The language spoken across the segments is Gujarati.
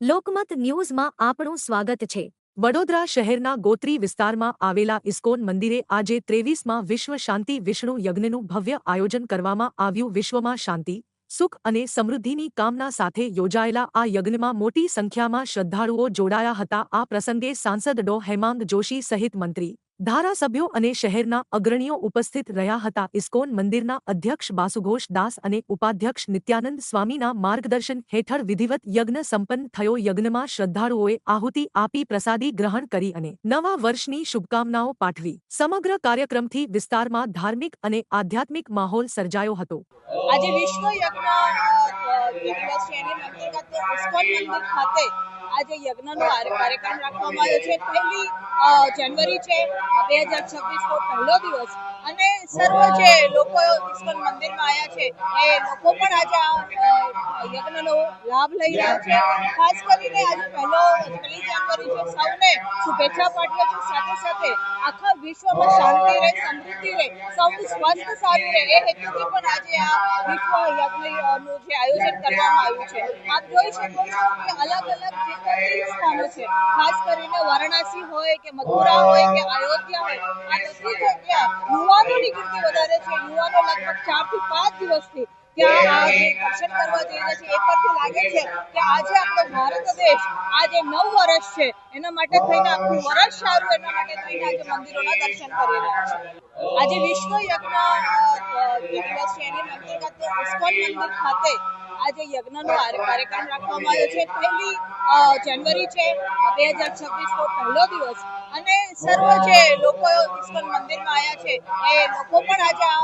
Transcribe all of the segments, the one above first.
લોકમત ન્યૂઝમાં આપનું સ્વાગત છે। વડોદરા શહેરના ગોત્રી વિસ્તારમાં આવેલા ઇસ્કોન મંદિરે આજે 23માં વિશ્વ શાંતિ વિષ્ણુ યજ્ઞનું ભવ્ય આયોજન કરવામાં આવ્યું। વિશ્વમાં શાંતિ, સુખ અને સમૃદ્ધિની કામના સાથે યોજાયેલા આ યજ્ઞમાં મોટી સંખ્યામાં શ્રદ્ધાળુઓ જોડાયા હતા। આ પ્રસંગે સાંસદ ડો હેમાંગ જોશી સહિત મંત્રી, ધારાસભ્યો અને શહેરના અગ્રણીઓ ઉપસ્થિત રહ્યા હતા। ઇસ્કોન મંદિરના અધ્યક્ષ બાસુઘોષ દાસ અને ઉપાધ્યક્ષ નિત્યાનંદ સ્વામીના માર્ગદર્શન હેઠળ વિધિવત યજ્ઞ સંપન્ન થયો। યજ્ઞમાં શ્રદ્ધાળુઓએ આહુતિ આપી પ્રસાદી ગ્રહણ કરી અને નવા વર્ષની શુભકામનાઓ પાઠવી। સમગ્ર કાર્યક્રમથી વિસ્તારમાં ધાર્મિક અને આધ્યાત્મિક માહોલ સર્જાયો હતો। આજે વિશ્વ યજ્ઞ દિવસ છે એની અંતર્ગત ઇસ્કોન મંદિર ખાતે આજે યજ્ઞનો કાર્યક્રમ રાખવામાં આવ્યો છે। 1 જાન્યુઆરી છે 2026 પહેલો દિવસ અને સર્વ જે લોકો ઇસ્કોન મંદિરમાં આવ્યા છે એ લોકો પણ આજે આ યજ્ઞનો લાભ લઈ રહ્યા છે। ખાસ કરીને આજે 1 જાન્યુઆરી છે, સૌને શુભેચ્છા પાઠવે છે। સાથે સાથે આખા વિશ્વમાં શાંતિ રહે, સમૃદ્ધિ રહે, સૌનું સ્વાસ્થ્ય સારું રહે એ હેતુથી પણ આજે આ વિશ્વ યજ્ઞનું જે આયોજન કરવામાં આવ્યું છે। આપ જોઈ શકો છો કે અલગ અલગ જે સ્થાનો છે, ખાસ કરીને વારાણસી હોય કે મથુરા હોય કે અયોધ્યા હોય, આ બધી જગ્યા યુવાનોની ગીર્દી વધારે છે। યુવાનો લગભગ 4 થી 5 દિવસથી ત્યાં આ જે દર્શન કરવા જઈ રહ્યા છે એ પરથી લાગે છે કે આજે આપણો ભારત દેશ આજે 9 વર્ષ છે એના માટે થઈને આખું વર્ષ સારું એના માટે થઈને આજે મંદિરોના દર્શન કરી રહ્યા છે। આજે વિશ્વ યજ્ઞ દિવસ છે એની અંતર્ગત ઇસ્કોન મંદિર ખાતે આજે યજ્ઞનો કાર્યક્રમ રાખવામાં આવ્યો છે। 1 જાન્યુઆરી છે 2026 પહેલો દિવસ અને સર્વ જે લોકો ઇસ્કોન મંદિરમાં આવ્યા છે એ લોકો પણ આજે આ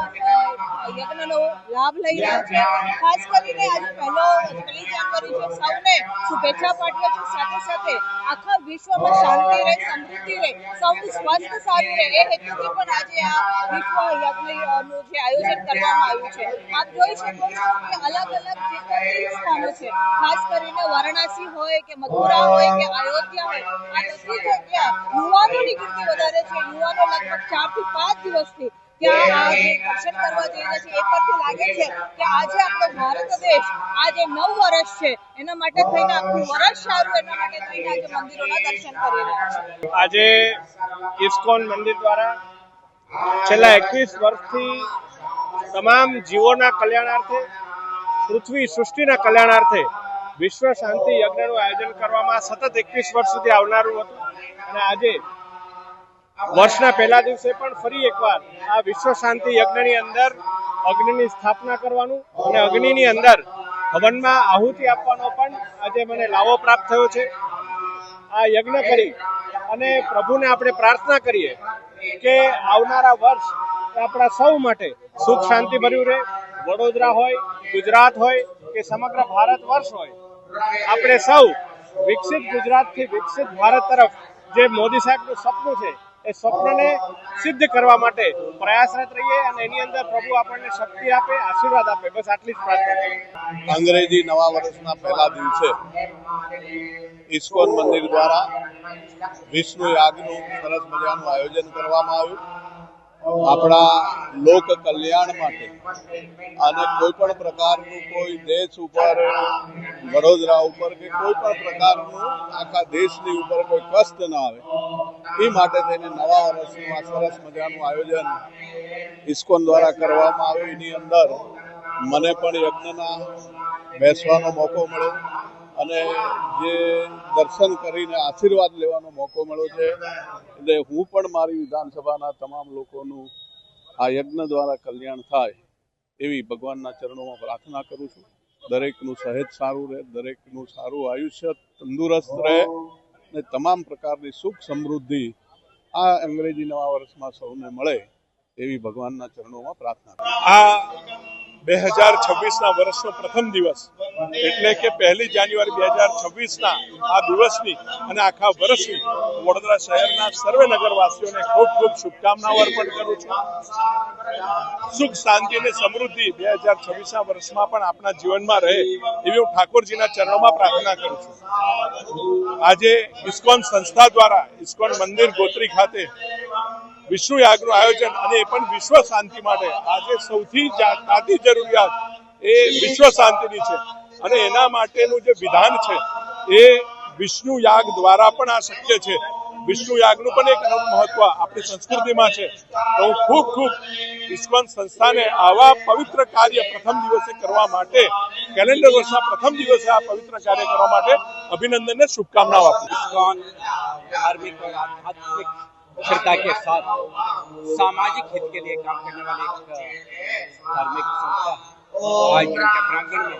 યજ્ઞનો લાભ લઈ રહ્યા છે। ખાસ કરીને આજે 1 જાન્યુઆરી છે, સૌને શુભેચ્છા પાઠવે છે। સાથે સાથે આખા વિશ્વમાં શાંતિ રહે, સમૃદ્ધિ રહે, સૌનું સ્વાસ્થ્ય સારું રહે એ હેતુથી પણ આજે આ વિશ્વ યજ્ઞનું જે આયોજન કરવામાં આવ્યું છે। આપ જોઈ શકો છો કે અલગ અલગ જે સ્થાનો છે, ખાસ કરીને વારાણસી હોય કે મથુરા હોય કે અયોધ્યા હોય, આ બધી જગ્યા યુવાનોની ગીર્દી વધારે છે। યુવાનો લગભગ 4 થી 5 દિવસથી ત્યાં આ જે દર્શન કરવા જઈ રહ્યા છે એ પરથી લાગે છે કે આજે આપણો ભારત દેશ આજે 9 વર્ષ છે એના માટે થઈને આખું વર્ષ સારું એના માટે થઈને આજે મંદિરોના દર્શન કરી રહ્યા છે। આજે ઇસ્કોન મંદિર દ્વારા છેલ્લા 21 વર્ષથી તમામ જીવોના કલ્યાણાર્થે, પૃથ્વી સૃષ્ટિના કલ્યાણાર્થે વિશ્વ શાંતિ યજ્ઞનું આયોજન કરવામાં સતત 21 વર્ષ સુધી આવનારું હતું અને આજે વર્ષના પહેલા દિવસે પણ ફરી એકવાર આ વિશ્વ શાંતિ યજ્ઞની અંદર અગ્નિની સ્થાપના કરવાનું અને અગ્નિની અંદર હવનમાં આહુતિ આપવાનો પણ આજે મને લાવો પ્રાપ્ત થયો છે। આ યજ્ઞ કરી અને પ્રભુને આપણે પ્રાર્થના કરીએ કે આવનારા વર્ષ આપણા સૌ માટે સુખ શાંતિ ભર્યું રહે। વડોદરા હોય, ગુજરાત હોય કે સમગ્ર ભારત વર્ષ હોય, આપણે સૌ વિકસિત ગુજરાતથી વિકસિત ભારત તરફ જે મોદી સાહેબનું સપનું છે એ સ્વપ્નને સિદ્ધ કરવા માટે પ્રયાસરત રહીએ અને એની અંદર પ્રભુ આપણને શક્તિ આપે, આશીર્વાદ આપે। બસ આટલી જ પ્રાર્થના। અંગ્રેજી નવા વર્ષના પહેલા દિવસે ઇસ્કોન મંદિર દ્વારા વિષ્ણુ યાગનું સરસ મજાનું આયોજન કરવામાં આવ્યું। આપણા લોક કલ્યાણ માટે અને કોઈ પણ પ્રકારનું કોઈ દેશ ઉપર, વડોદરા ઉપર કે કોઈ પણ પ્રકારનું આખા દેશની ઉપર કોઈ કષ્ટ ના આવે એ માટે થઈને નવા વર્ષનું આ સરસ મજાનું આયોજન ઇસ્કોન દ્વારા કરવામાં આવ્યું। એની અંદર મને પણ યજ્ઞના બેસવાનો મોકો મળ્યો અને જે દર્શન કરીને આશીર્વાદ લેવાનો મોકો મળ્યો છે। એટલે હું પણ મારી વિધાનસભાના તમામ લોકોનું આ યજ્ઞ દ્વારા કલ્યાણ થાય એવી ભગવાનના ચરણોમાં પ્રાર્થના કરું છું। દરેકનું સહેજ સારું રહે, દરેકનું સારું આયુષ્ય, તંદુરસ્ત રહે અને તમામ પ્રકારની સુખ સમૃદ્ધિ આ અંગ્રેજી નવા વર્ષમાં સૌને મળે એવી ભગવાનના ચરણોમાં પ્રાર્થના કરું છું। આ 2026ના વર્ષનો પ્રથમ દિવસ એટલે કે 1 જાન્યુઆરી 2026ના આ દિવસની અને આખા વર્ષની વડોદરા શહેરના સર્વે નગરવાસીઓને ખૂબ ખૂબ શુભકામનાઓ અર્પણ કરું છું। સુખ શાંતિ અને સમૃદ્ધિ 2026ના વર્ષમાં પણ આપણા જીવનમાં રહે એવી હું ઠાકોરજીના ચરણોમાં પ્રાર્થના કરું છું। આજે ઇસ્કોન સંસ્થા દ્વારા ઇસ્કોન મંદિર ગોત્રી ખાતે વિશ્વ યાગનું આયોજન અને એ પણ વિશ્વ શાંતિ માટે આજે સૌથી તાતી જરૂરિયાત એ વિશ્વ શાંતિની છે અને એના માટેનું જે વિધાન છે એ વિષ્ણુ યાગ દ્વારા પણ આ શક્ય છે. વિષ્ણુ યાગનું પણ એક અનોખું મહત્વ આપણી સંસ્કૃતિમાં છે. તો હું ખૂબ ખૂબ ઇસ્કોન સંસ્થાને આવા પવિત્ર કાર્ય પ્રથમ દિવસે કરવા માટે, કેલેન્ડર વર્ષના પ્રથમ દિવસે આ પવિત્ર કાર્ય કરવા માટે અભિનંદન અને શુભકામનાઓ આપું. इस्कॉन धार्मिक और आध्यात्मिक श्रद्धा के साथ सामाजिक हित के लिए काम करने वाली एक धार्मिक संस्था है। आज उनके प्रांगण में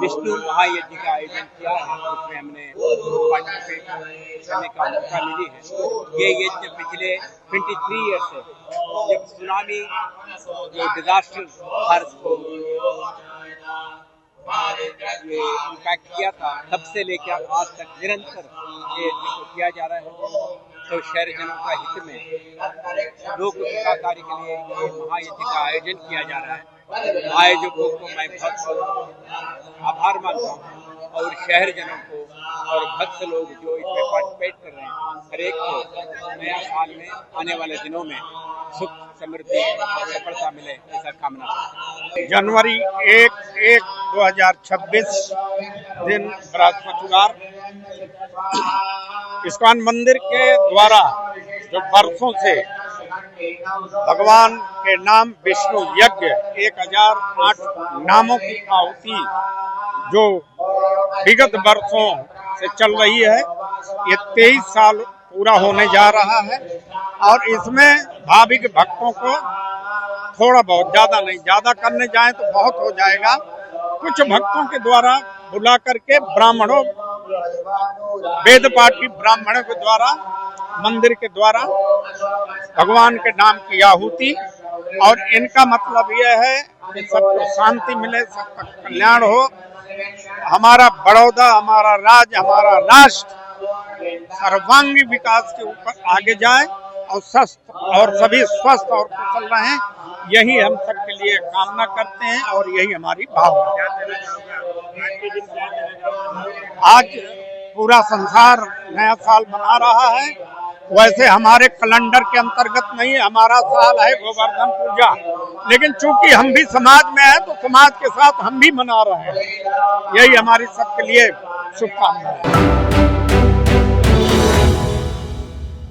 विष्णु महायज्ञ का आयोजन किया है, उसमें हमने पार्टिसिपेट करने का मौका मिली है। ये यज्ञ पिछले 23 ईयर से, जब सुनामी जो डिजास्टर भारत को ये इम्पैक्ट किया था, तब से लेकर आज तक निरंतर ये यज्ञ को किया जा रहा है। तो शहरजनों का हित में लोक शिक्षा कार्य के लिए ये महायज्ञ का आयोजन किया जा रहा है। आयोजकों को मैं बहुत आभार मानता हूँ और शहरजनों को और भक्त लोग जो इसमें पार्टिसिपेट कर रहे हैं, हर एक को नया साल में आने वाले दिनों में सुख समृद्धि और सफलता मिले, ऐसा कामना करता हूं। जनवरी 1/1/2026 दिन बृहस्पतिवार इस्कॉन मंदिर के द्वारा जो वर्षों से भगवान के नाम विष्णु यज्ञ 1008 नामों की आहुति जो विगत वर्षों से चल रही है, ये 23 साल पूरा होने जा रहा है। और इसमें भाविक भक्तों को थोड़ा बहुत, ज्यादा नहीं, ज्यादा करने जाए तो बहुत हो जाएगा, कुछ भक्तों के द्वारा बुला करके ब्राह्मणों, वेद पाठी ब्राह्मणों के द्वारा मंदिर के द्वारा भगवान के नाम की आहुति। और इनका मतलब यह है कि सबको शांति मिले, सबका कल्याण हो, हमारा बड़ौदा, हमारा राज्य, हमारा राष्ट्र सर्वांगी विकास के ऊपर आगे जाए और सभी स्वस्थ और कुशल रहें, यही हम सबके लिए कामना करते हैं और यही हमारी भावना है। आज पूरा संसार नया साल मना रहा है। वैसे हमारे कैलेंडर के अंतर्गत नहीं, हमारा साल है गोवर्धन पूजा, लेकिन चूंकि हम भी समाज में हैं तो समाज के साथ हम भी मना रहे हैं। यही हमारी सबके लिए शुभकामनाएं।